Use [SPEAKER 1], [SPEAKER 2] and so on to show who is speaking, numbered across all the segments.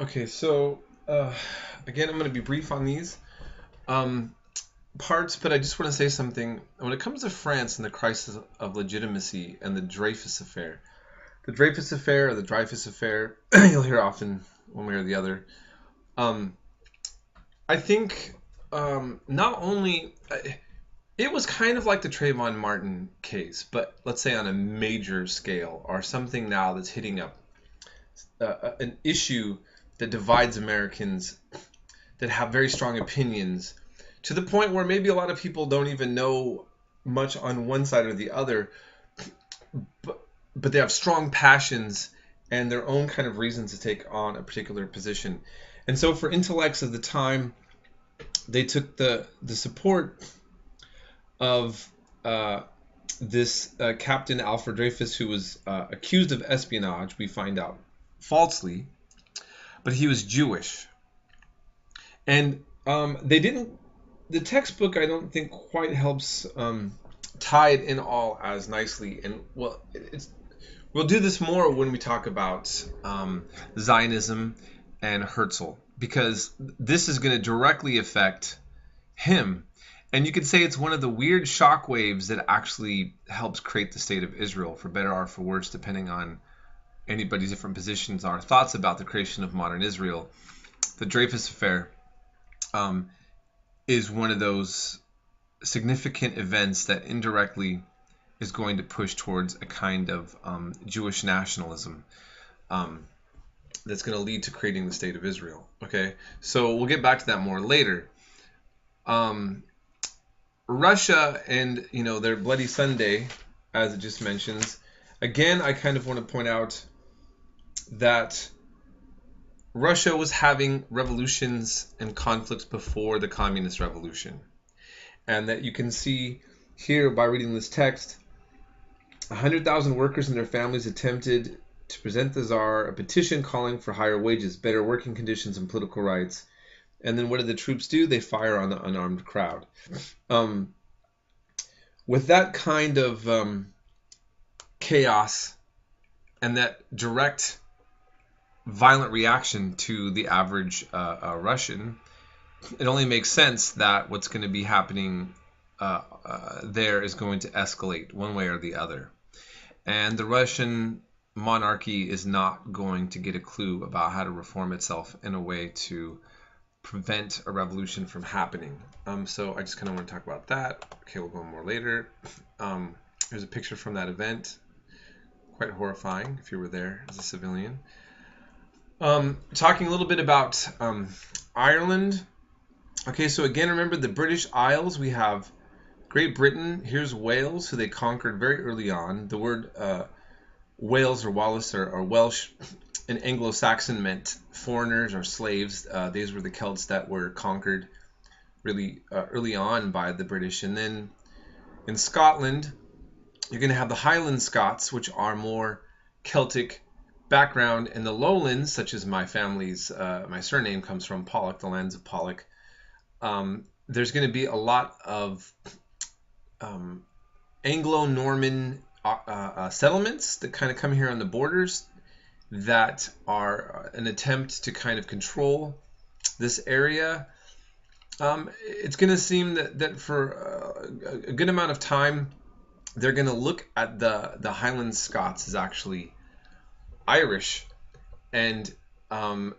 [SPEAKER 1] Okay, so again, I'm going to be brief on these um, parts, but I just want to say something. When it comes to France and the crisis of legitimacy and the Dreyfus Affair or the Dreyfus Affair, you'll hear often one way or the other. Um, I think not only it was kind of like the Trayvon Martin case, but let's say on a major scale, or something now that's hitting up an issue that divides Americans that have very strong opinions to the point where maybe a lot of people don't even know much on one side or the other, but they have strong passions and their own kind of reasons to take on a particular position. And so for intellects of the time, they took the support of this Captain Alfred Dreyfus, who was accused of espionage, we find out falsely, but he was Jewish. And they didn't, the textbook I don't think quite helps tie it in all as nicely. And well, we'll do this more when we talk about Zionism and Herzl, because this is going to directly affect him. And you could say it's one of the weird shockwaves that actually helps create the state of Israel, for better or for worse, depending on anybody's different positions, our thoughts about the creation of modern Israel. The Dreyfus Affair is one of those significant events that indirectly is going to push towards a kind of Jewish nationalism that's going to lead to creating the state of Israel. Okay, so we'll get back to that more later. Russia and their Bloody Sunday, as it just mentions. Again, I kind of want to point out that Russia was having revolutions and conflicts before the Communist Revolution. And that you can see here by reading this text, 100,000 workers and their families attempted to present the Tsar a petition calling for higher wages, better working conditions, and political rights. And then what do the troops do? They fire on the unarmed crowd. With that kind of chaos and that direct violent reaction to the average Russian, it only makes sense that what's going to be happening there is going to escalate one way or the other. And the Russian monarchy is not going to get a clue about how to reform itself in a way to prevent a revolution from happening. So I just kind of want to talk about that. Okay, we'll go more later. Here's a picture from that event. Quite horrifying if you were there as a civilian. Talking a little bit about Ireland. Okay, so again, remember the British Isles. We have Great Britain. Here's Wales, who they conquered very early on. The word Wales or Wallace or Welsh in Anglo-Saxon meant foreigners or slaves. These were the Celts that were conquered really early on by the British. And then in Scotland, you're going to have the Highland Scots, which are more Celtic background. In the lowlands, such as my family's, my surname comes from Pollock, the lands of Pollock. There's going to be a lot of Anglo-Norman settlements that kind of come here on the borders that are an attempt to kind of control this area. It's going to seem that for a good amount of time, they're going to look at the Highland Scots as actually Irish, and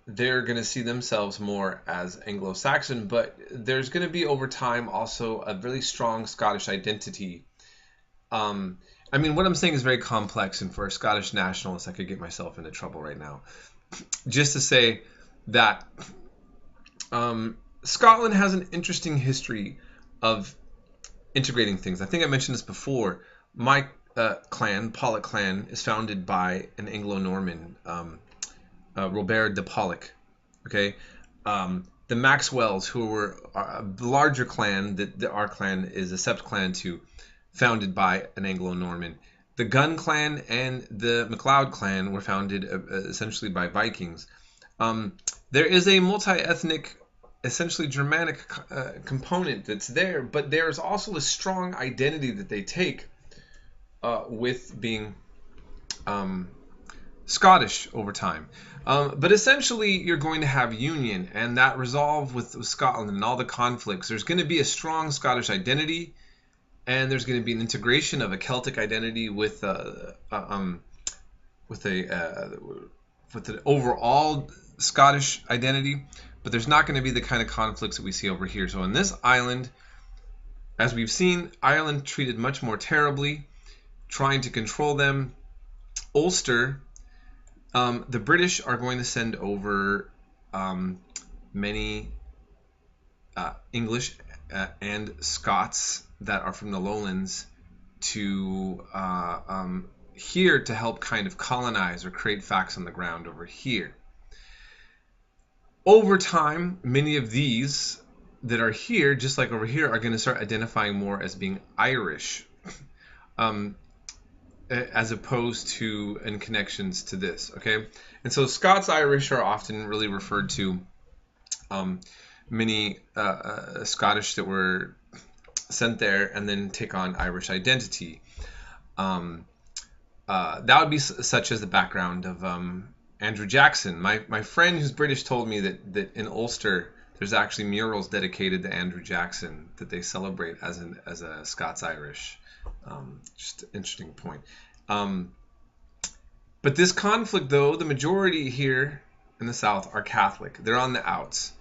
[SPEAKER 1] they're going to see themselves more as Anglo-Saxon, but there's going to be over time also a really strong Scottish identity. I mean, what I'm saying is very complex, and for a Scottish nationalist, I could get myself into trouble right now. Just to say that Scotland has an interesting history of integrating things. I think I mentioned this before. My clan, Pollock clan, is founded by an Anglo-Norman, Robert de Pollock. Okay, the Maxwells, who were a larger clan that our clan is a sept clan to, founded by an Anglo-Norman. The Gunn clan and the MacLeod clan were founded essentially by Vikings. There is a multi-ethnic, essentially Germanic component that's there, but there's also a strong identity that they take with being Scottish over time. But essentially, you're going to have union, and that resolve with Scotland and all the conflicts. There's going to be a strong Scottish identity, and there's going to be an integration of a Celtic identity with an overall Scottish identity. But there's not going to be the kind of conflicts that we see over here. So in this island, as we've seen, Ireland treated much more terribly, trying to control them. Ulster, the British are going to send over many English and Scots that are from the lowlands to here to help kind of colonize or create facts on the ground over here. Over time, many of these that are here, just like over here, are going to start identifying more as being Irish, as opposed to in connections to this, okay? And so Scots-Irish are often really referred to many Scottish that were sent there and then take on Irish identity. That would be such as the background of Andrew Jackson. My friend who's British told me that in Ulster there's actually murals dedicated to Andrew Jackson that they celebrate as a Scots-Irish. Just an interesting point. But this conflict, though, the majority here in the South are Catholic. They're on the outs,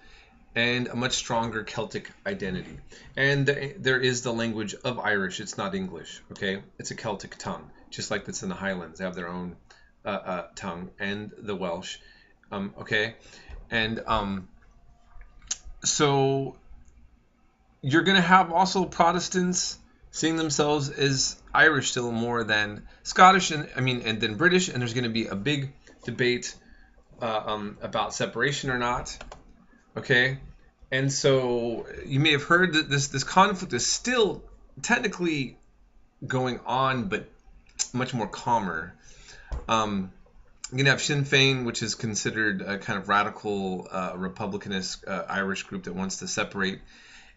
[SPEAKER 1] and a much stronger Celtic identity. And there is the language of Irish. It's not English, okay? It's a Celtic tongue, just like that's in the Highlands. They have their own tongue, and the Welsh, okay? And so you're going to have also Protestants seeing themselves as Irish still more than Scottish, and then British, and there's going to be a big debate about separation or not. Okay, and so you may have heard that this conflict is still technically going on, but much more calmer. You're going to have Sinn Féin, which is considered a kind of radical Republicanist Irish group that wants to separate,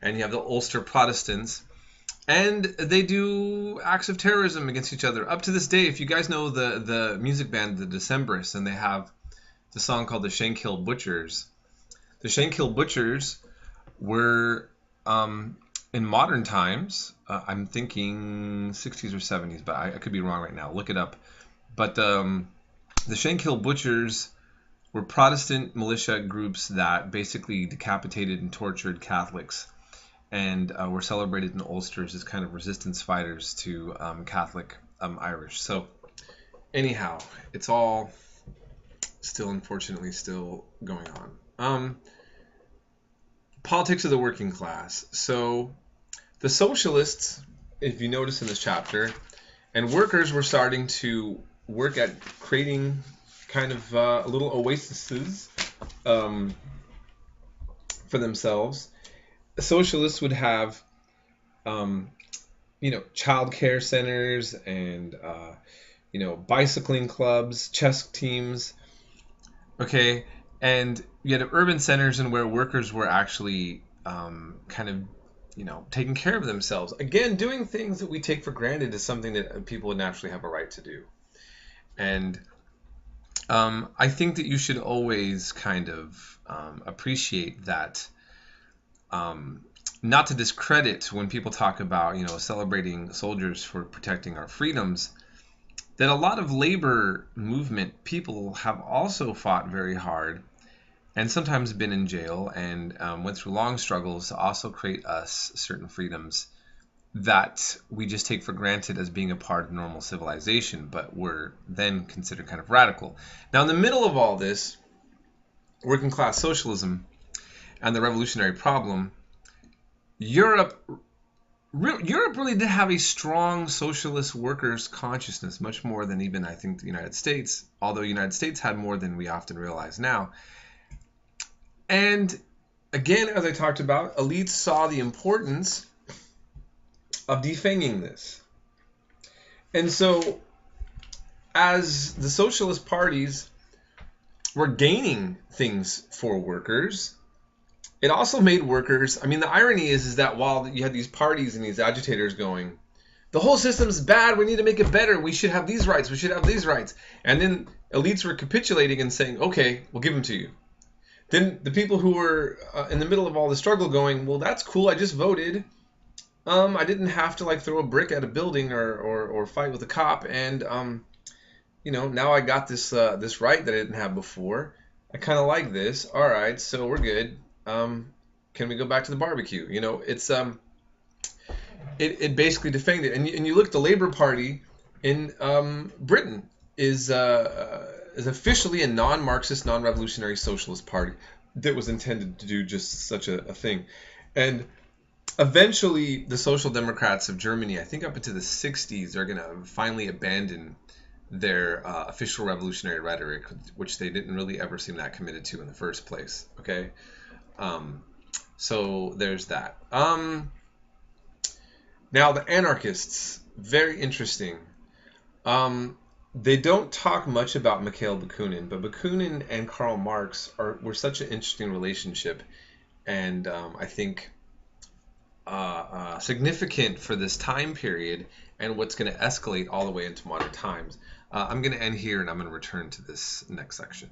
[SPEAKER 1] and you have the Ulster Protestants, and they do acts of terrorism against each other. Up to this day, if you guys know the music band The Decemberists, and they have the song called the Shankill Butchers. The Shankill Butchers were, in modern times, I'm thinking 60s or 70s, but I could be wrong right now. Look it up. But the Shankill Butchers were Protestant militia groups that basically decapitated and tortured Catholics, and were celebrated in Ulster as kind of resistance fighters to Catholic Irish. So anyhow, it's all still, unfortunately, still going on. Politics of the working class. So the socialists, if you notice in this chapter, and workers were starting to work at creating kind of little oases for themselves. The socialists would have, child care centers and, bicycling clubs, chess teams. Okay, and you had urban centers and where workers were actually taking care of themselves. Again, doing things that we take for granted is something that people would naturally have a right to do. And I think that you should always kind of appreciate that, not to discredit when people talk about, celebrating soldiers for protecting our freedoms, that a lot of labor movement people have also fought very hard and sometimes been in jail and went through long struggles to also create us certain freedoms that we just take for granted as being a part of normal civilization, but were then considered kind of radical. Now, in the middle of all this, working class socialism and the revolutionary problem, Europe really did have a strong socialist workers' consciousness, much more than even, I think, the United States, although the United States had more than we often realize now. And again, as I talked about, elites saw the importance of defanging this. And so, as the socialist parties were gaining things for workers, it also made workers, the irony is that while you had these parties and these agitators going, the whole system's bad, we need to make it better, we should have these rights, we should have these rights. And then elites were capitulating and saying, okay, we'll give them to you. Then the people who were in the middle of all the struggle going, well, that's cool, I just voted. I didn't have to like throw a brick at a building or fight with a cop, and now I got this this right that I didn't have before. I kind of like this. All right, so we're good. Can we go back to the barbecue? It's it basically defended it. And you look, the Labour Party in Britain is officially a non-Marxist, non-revolutionary socialist party that was intended to do just such a thing. And eventually, the Social Democrats of Germany, I think up into the 60s, are going to finally abandon their official revolutionary rhetoric, which they didn't really ever seem that committed to in the first place. Okay, so there's that. Now the anarchists, very interesting. They don't talk much about Mikhail Bakunin, but Bakunin and Karl Marx were such an interesting relationship, and I think significant for this time period and what's going to escalate all the way into modern times. I'm going to end here, and I'm going to return to this next section.